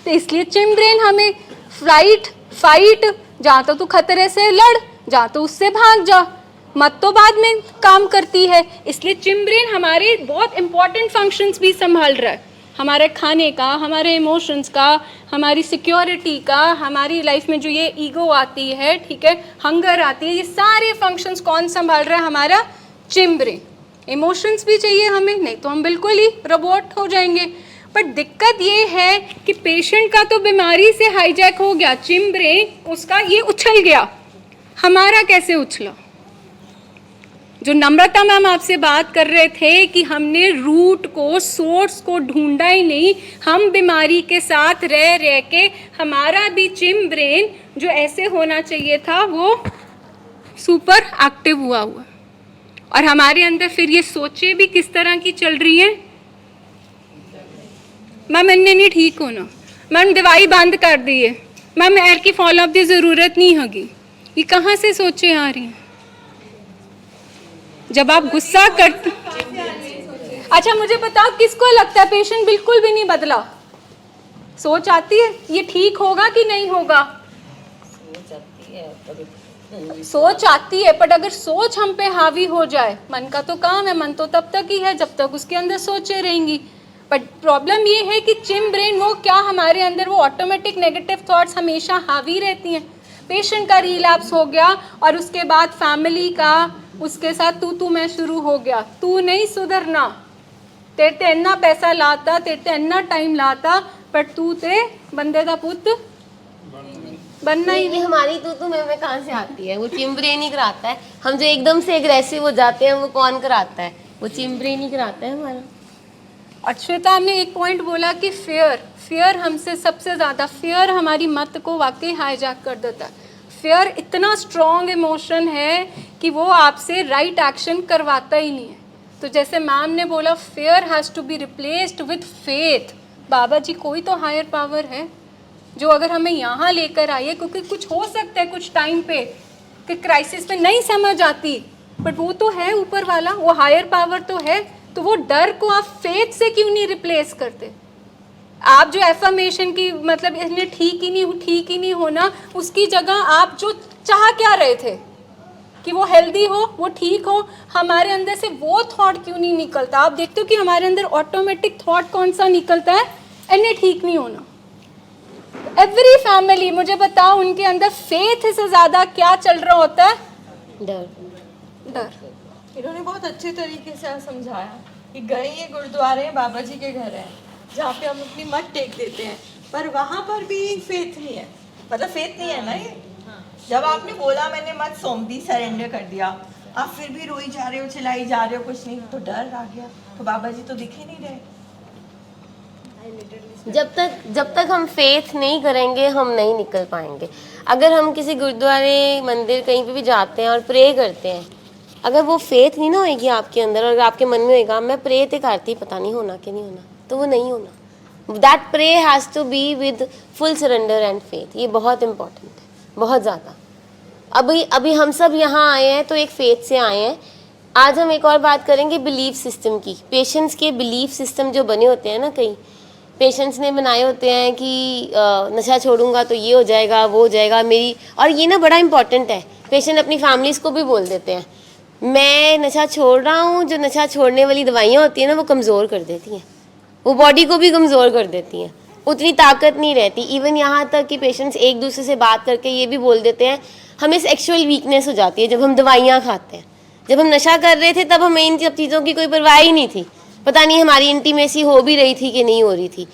C: तो इसलिए चिम्प ब्रेन हमें फ्लाइट फाइट, जहाँ तो तू खतरे से लड़, जहाँ तो उससे भाग जा, मत तो बाद में काम करती है। इसलिए चिम्प ब्रेन हमारे बहुत इंपॉर्टेंट फंक्शंस भी संभाल रहा है, हमारे खाने का, हमारे इमोशंस का, हमारी सिक्योरिटी का, हमारी लाइफ में जो ये ईगो आती है, ठीक है, हंगर आती है, ये सारे फंक्शंस कौन संभाल रहा है? हमारा चिम्प ब्रेन। इमोशंस भी चाहिए हमें, नहीं तो हम बिल्कुल ही रोबोट हो जाएंगे। पर दिक्कत ये है कि पेशेंट का तो बीमारी से हाईजैक हो गया चिम्प ब्रेन, उसका ये उछल गया, हमारा कैसे उछला? जो नम्रता मैम आपसे बात कर रहे थे कि हमने रूट को, सोर्स को ढूंढा ही नहीं, हम बीमारी के साथ रह के हमारा भी चिम्प ब्रेन जो ऐसे होना चाहिए था वो सुपर एक्टिव हुआ और हमारे अंदर फिर ये सोचे भी किस तरह की चल रही हैं, मैम इन्ने नहीं ठीक होना, मैम दवाई बंद कर दी है, मैम एर की फॉलोअप की ज़रूरत नहीं होगी। ये कहाँ से सोचे आ रही हैं? जब आप गुस्सा करते, अच्छा मुझे बताओ किसको लगता है पेशेंट बिल्कुल भी नहीं बदला? सोच आती है ये ठीक होगा कि नहीं होगा? सोच आती है, पर अगर सोच हम पे हावी हो जाए, मन का तो काम है, मन तो तब तक ही है जब तक उसके अंदर सोचे रहेंगी। बट प्रॉब्लम ये है कि चिम ब्रेन वो क्या हमारे अंदर वो ऑटोमेटिक नेगेटिव थॉट्स हमेशा हावी रहती हैं। पेशेंट का रिलैप्स हो गया और उसके बाद फैमिली का उसके साथ तू मैं शुरू हो गया, तू नहीं सुधरना, तेरे ते इन्ना पैसा लाता, तेरे ते इन्ना टाइम लाता, पर तू ते बंदे का पुत बनना ही नहीं।
D: हमारी तू मैं कहाँ से आती है? वो चिम ब्रेन ही कराता है। हम जो एकदम से एग्रेसिव हो जाते हैं वो कौन कराता है? वो चिम ब्रेन ही कराता है हमारा।
C: और श्वेता हमने एक पॉइंट बोला कि फियर हमसे सबसे ज़्यादा, फियर हमारी मत को वाकई हाईजैक कर देता है। फियर इतना स्ट्रॉन्ग इमोशन है कि वो आपसे राइट एक्शन करवाता ही नहीं है। तो जैसे मैम ने बोला fear has to be replaced with faith. Baba ji कोई तो हायर पावर है जो अगर हमें यहाँ लेकर आई है, क्योंकि कुछ हो सकता है कुछ टाइम पे कि क्राइसिस में नहीं समझ आती, बट वो तो है ऊपर वाला, वो हायर पावर तो है। तो वो डर को आप फेथ से क्यों नहीं रिप्लेस करते? आप जो एफर्मेशन की मतलब इसने ठीक ही नहीं होना, उसकी जगह आप जो चाह क्या रहे थे कि वो हेल्दी हो, वो ठीक हो, हमारे अंदर से वो थॉट क्यों नहीं निकलता? आप देखते हो कि हमारे अंदर ऑटोमेटिक थॉट कौन सा निकलता है? इन्हें ठीक नहीं होना। एवरी फैमिली मुझे बताओ उनके अंदर फेथ से ज़्यादा क्या चल रहा होता है? डर।
A: इन्होंने बहुत अच्छे तरीके से समझाया कि गए ये गुरुद्वारे बाबा जी के घर है जहाँ पे हम अपनी मत टेक देते हैं, पर वहाँ पर भी फेथ नहीं है। मतलब फेथ नहीं है ना ये। जब आपने बोला मैंने मत सौंप दी, सरेंडर कर दिया, आप फिर भी रोई जा रहे हो, चिल्लाई जा रहे हो, कुछ नहीं, तो डर आ गया। तो बाबा जी तो दिख ही नहीं रहे।
D: जब तक हम फेथ नहीं करेंगे हम नहीं निकल पाएंगे। अगर हम किसी गुरुद्वारे मंदिर कहीं पे भी जाते हैं और प्रे करते हैं, अगर वो फेथ नहीं ना होएगी आपके अंदर और आपके मन में होएगा मैं प्रे ते करती पता नहीं होना कि नहीं होना, तो वो नहीं होना। That pray has to be with full surrender and faith. ये बहुत इंपॉर्टेंट है, बहुत ज़्यादा। अभी हम सब यहाँ आए हैं तो एक फेथ से आए हैं। आज हम एक और बात करेंगे बिलीफ सिस्टम की। पेशेंट्स के बिलीफ सिस्टम जो बने होते हैं ना, कई पेशेंट्स ने बनाए होते हैं कि नशा छोड़ूंगा तो ये हो जाएगा, वो हो जाएगा मेरी। और ये ना बड़ा इंपॉर्टेंट है, पेशेंट अपनी फैमिलीज़ को भी बोल देते हैं मैं नशा छोड़ रहा हूँ। जो नशा छोड़ने वाली दवाइयाँ होती हैं ना वो कमज़ोर कर देती हैं, वो बॉडी को भी कमज़ोर कर देती हैं, उतनी ताकत नहीं रहती। इवन यहाँ तक कि पेशेंट्स एक दूसरे से बात करके ये भी बोल देते हैं हमें सेक्सुअल वीकनेस हो जाती है जब हम दवाइयाँ खाते हैं। जब हम नशा कर रहे थे तब हमें इन सब चीज़ों की कोई परवाह ही नहीं थी, पता नहीं हमारी इंटीमेसी हो भी रही थी कि नहीं हो रही थी।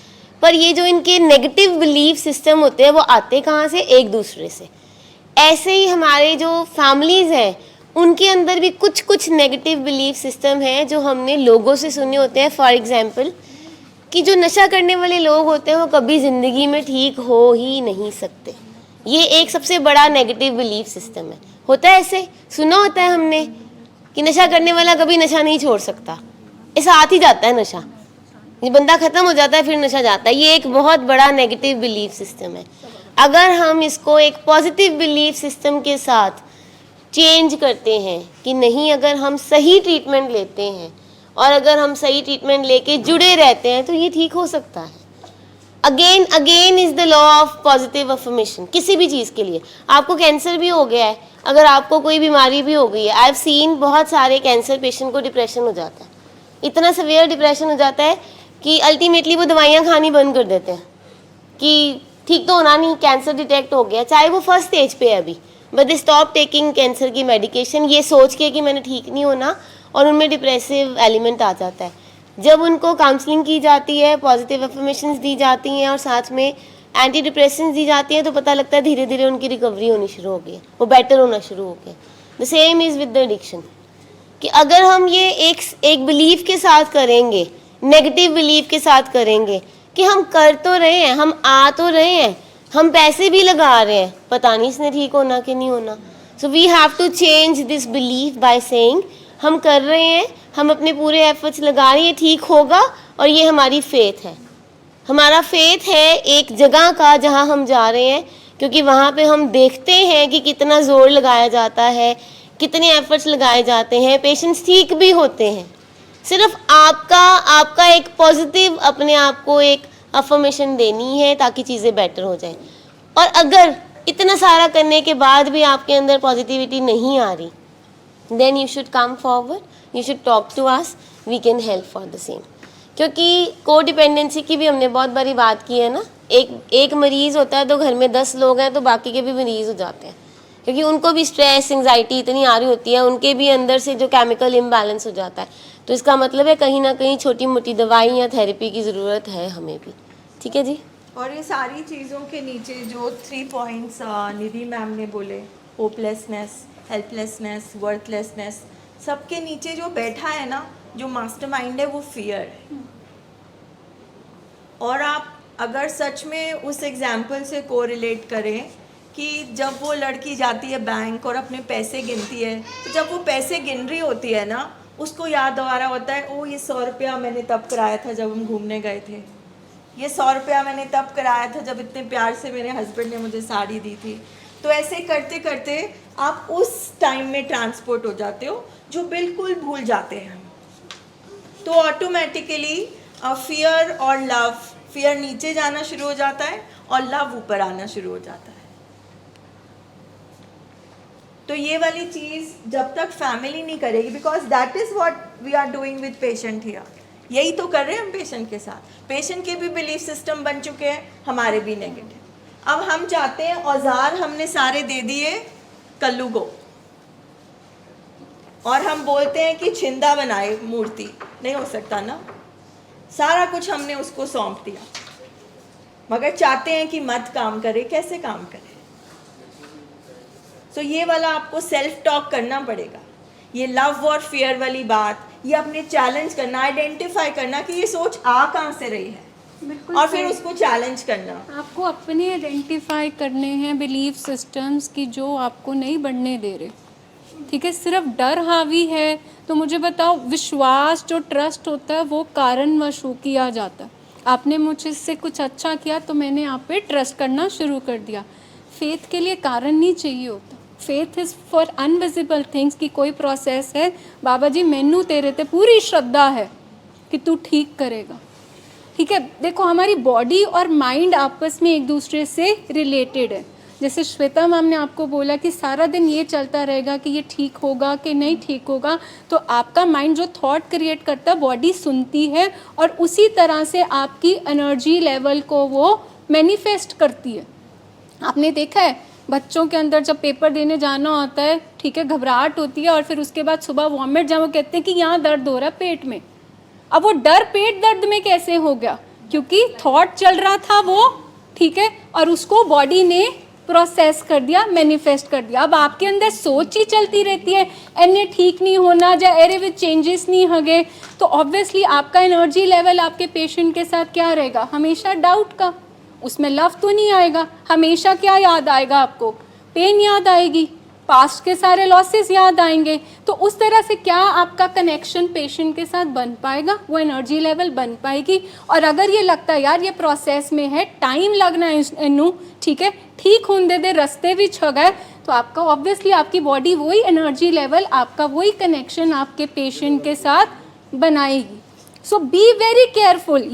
D: पर ये जो इनके नेगेटिव बिलीफ सिस्टम होते हैं वो आते कहाँ से? एक दूसरे से। ऐसे ही हमारे जो फैमिलीज़ हैं उनके अंदर भी कुछ नेगेटिव बिलीफ सिस्टम है जो हमने लोगों से सुने होते हैं। फॉर एग्जांपल कि जो नशा करने वाले लोग होते हैं वो कभी ज़िंदगी में ठीक हो ही नहीं सकते। ये एक सबसे बड़ा नेगेटिव बिलीफ सिस्टम है। होता है ऐसे, सुना होता है हमने कि नशा करने वाला कभी नशा नहीं छोड़ सकता। ऐसा आत ही जाता है नशा, ये बंदा ख़त्म हो जाता है फिर नशा जाता है। ये एक बहुत बड़ा नेगेटिव बिलीफ सिस्टम है। अगर हम इसको एक पॉजिटिव बिलीफ सिस्टम के साथ चेंज करते हैं कि नहीं, अगर हम सही ट्रीटमेंट लेते हैं और अगर हम सही ट्रीटमेंट लेके जुड़े रहते हैं तो ये ठीक हो सकता है। Again is the law of positive affirmation. किसी भी चीज़ के लिए, आपको कैंसर भी हो गया है, अगर आपको कोई बीमारी भी हो गई है, आई हैव सीन बहुत सारे कैंसर पेशेंट को डिप्रेशन हो जाता है, इतना सवेयर डिप्रेशन हो जाता है कि अल्टीमेटली वो दवाइयाँ खानी बंद कर देते हैं कि ठीक तो होना नहीं, कैंसर डिटेक्ट हो गया, चाहे वो फर्स्ट स्टेज पे है अभी, but they stop taking cancer की मेडिकेशन ये सोच के कि मैंने ठीक नहीं होना, और उनमें डिप्रेसिव एलिमेंट आ जाता है। जब उनको काउंसलिंग की जाती है, पॉजिटिव अफर्मेशंस दी जाती हैं और साथ में एंटी डिप्रेसेंट्स दी जाती हैं तो पता लगता है धीरे धीरे उनकी रिकवरी होनी शुरू हो गई है, वो बेटर होना शुरू हो गया। The same is with the addiction कि अगर हम ये एक बिलीफ के साथ करेंगे, नेगेटिव बिलीफ के साथ करेंगे कि हम कर तो रहे हैं, हम आ तो रहे हैं, हम पैसे भी लगा रहे हैं, पता नहीं इसने ठीक होना कि नहीं होना, so we have to change this belief by saying हम कर रहे हैं, हम अपने पूरे एफर्ट्स लगा रहे हैं, ठीक होगा, और ये हमारी फेथ है। हमारा फेथ है एक जगह का जहाँ हम जा रहे हैं, क्योंकि वहाँ पे हम देखते हैं कि कितना ज़ोर लगाया जाता है, कितने एफर्ट्स लगाए जाते हैं, पेशेंट्स ठीक भी होते हैं। सिर्फ आपका एक पॉजिटिव अपने आप को एक अफर्मेशन देनी है ताकि चीज़ें बेटर हो जाएं। और अगर इतना सारा करने के बाद भी आपके अंदर पॉजिटिविटी नहीं आ रही, then you should come forward, you should talk to us, we can help for the same. क्योंकि को डिपेंडेंसी की भी हमने बहुत बारी बात की है ना, एक मरीज़ होता है तो घर में 10 लोग हैं तो बाकी के भी मरीज़ हो जाते हैं, क्योंकि उनको भी स्ट्रेस एंजाइटी इतनी आ रही होती है, उनके भी अंदर से जो केमिकल इम्बैलेंस हो जाता है। तो इसका मतलब है कहीं ना कहीं छोटी मोटी दवाई या थेरेपी की ज़रूरत है हमें भी। ठीक है जी।
A: और ये सारी चीज़ों के नीचे जो 3 पॉइंट्स निधि मैम ने बोले, होपलेसनेस, हेल्पलेसनेस, वर्थलेसनेस, सबके नीचे जो बैठा है ना, जो मास्टरमाइंड है, वो फियर है। और आप अगर सच में उस एग्जाम्पल से कोरिलेट करें कि जब वो लड़की जाती है बैंक और अपने पैसे गिनती है, तो जब वो पैसे गिन रही होती है ना, उसको याद आ रहा होता है, ओ ये 100 रुपया मैंने तब कराया था जब हम घूमने गए थे, ये 100 रुपया मैंने तब कराया था जब इतने प्यार से मेरे हस्बैंड ने मुझे साड़ी दी थी। तो ऐसे करते करते आप उस टाइम में ट्रांसपोर्ट हो जाते हो जो बिल्कुल भूल जाते हैं। तो ऑटोमेटिकली फियर और लव, फियर नीचे जाना शुरू हो जाता है और लव ऊपर आना शुरू हो जाता है। तो ये वाली चीज़ जब तक फैमिली नहीं करेगी, because that is what we are doing with patient here, यही तो कर रहे हैं हम पेशेंट के साथ। पेशेंट के भी बिलीफ सिस्टम बन चुके हैं, हमारे भी नेगेटिव। अब हम चाहते हैं औजार हमने सारे दे दिए कल्लू को, और हम बोलते हैं कि छिंदा बनाए मूर्ति, नहीं हो सकता ना, सारा कुछ हमने उसको सौंप दिया, मगर चाहते हैं कि मत काम करे। कैसे काम करे? तो ये वाला आपको सेल्फ टॉक करना पड़ेगा। ये लव और फियर वाली बात, ये अपने चैलेंज करना, आइडेंटिफाई करना कि ये सोच आ कहाँ से रही है,
C: बिल्कुल,
A: और फिर उसको चैलेंज करना।
C: आपको अपने आइडेंटिफाई करने हैं बिलीफ सिस्टम्स की जो आपको नहीं बढ़ने दे रहे। ठीक है, सिर्फ डर हावी है तो मुझे बताओ, विश्वास जो ट्रस्ट होता है वो कारणवश किया जाता है। आपने मुझसे कुछ अच्छा किया तो मैंने आप पे ट्रस्ट करना शुरू कर दिया। फेथ के लिए कारण नहीं चाहिए होता। Faith is for invisible things, कि कोई प्रोसेस है, बाबा जी मैनू तेरे ते पूरी श्रद्धा है कि तू ठीक करेगा। ठीक है, देखो हमारी बॉडी और माइंड आपस में एक दूसरे से रिलेटेड है। जैसे श्वेता मैम ने आपको बोला कि सारा दिन ये चलता रहेगा कि ये ठीक होगा कि नहीं ठीक होगा, तो आपका माइंड जो थॉट क्रिएट करता है, बॉडी सुनती है और उसी तरह से आपकी एनर्जी लेवल को वो मैनिफेस्ट करती है। आपने देखा है बच्चों के अंदर जब पेपर देने जाना होता है, ठीक है, घबराहट होती है और फिर उसके बाद सुबह वॉमिट, जब वो कहते हैं कि यहाँ दर्द हो रहा है पेट में। अब वो डर पेट दर्द में कैसे हो गया? क्योंकि थॉट चल रहा था वो, ठीक है, और उसको बॉडी ने प्रोसेस कर दिया, मैनिफेस्ट कर दिया। अब आपके अंदर सोच ही चलती रहती है, एने ठीक नहीं होना या एरे विच चेंजेस नहीं होंगे, तो ऑब्वियसली आपका एनर्जी लेवल आपके पेशेंट के साथ क्या रहेगा? हमेशा डाउट का। उसमें लव तो नहीं आएगा, हमेशा क्या याद आएगा आपको? पेन याद आएगी, पास्ट के सारे लॉसेस याद आएंगे। तो उस तरह से क्या आपका कनेक्शन पेशेंट के साथ बन पाएगा? वो एनर्जी लेवल बन पाएगी। और अगर ये लगता है यार ये प्रोसेस में है, टाइम लगना है इनू, ठीक है, ठीक होने दे, रास्ते भी छ गए, तो आपका ऑब्वियसली आपकी बॉडी वही एनर्जी लेवल, आपका वही कनेक्शन आपके पेशेंट के साथ बनाएगी। सो बी वेरी केयरफुल।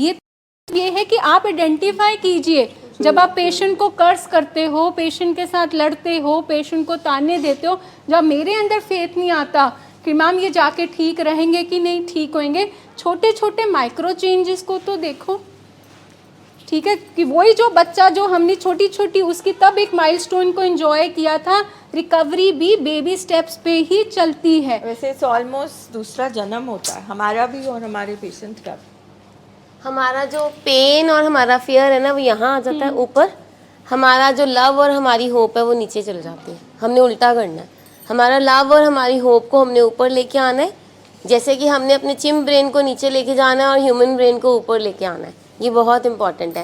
C: ये है कि आप आइडेंटिफाई कीजिए, जब आप पेशेंट को कर्स करते हो, पेशेंट के साथ लड़ते हो, पेशेंट को ताने देते हो, जब मेरे अंदर फेथ नहीं आता कि मैम ये जाके ठीक रहेंगे कि नहीं ठीक होंगे, छोटे छोटे माइक्रो चेंजेस को तो देखो। ठीक है, कि वही जो बच्चा जो हमने छोटी छोटी उसकी तब एक माइलस्टोन को एंजॉय किया था, रिकवरी भी बेबी स्टेप्स पे ही चलती है।
A: वैसे इट्स ऑलमोस्ट दूसरा जन्म होता है हमारा भी और हमारे पेशेंट का भी।
D: हमारा जो पेन और हमारा फियर है ना, वो यहाँ आ जाता है ऊपर, हमारा जो लव और हमारी होप है वो नीचे चल जाती है। हमने उल्टा करना है, हमारा लव और हमारी होप को हमने ऊपर लेके आना है, जैसे कि हमने अपने चिम ब्रेन को नीचे लेके जाना है और ह्यूमन ब्रेन को ऊपर लेके आना है। ये बहुत इंपॉर्टेंट है।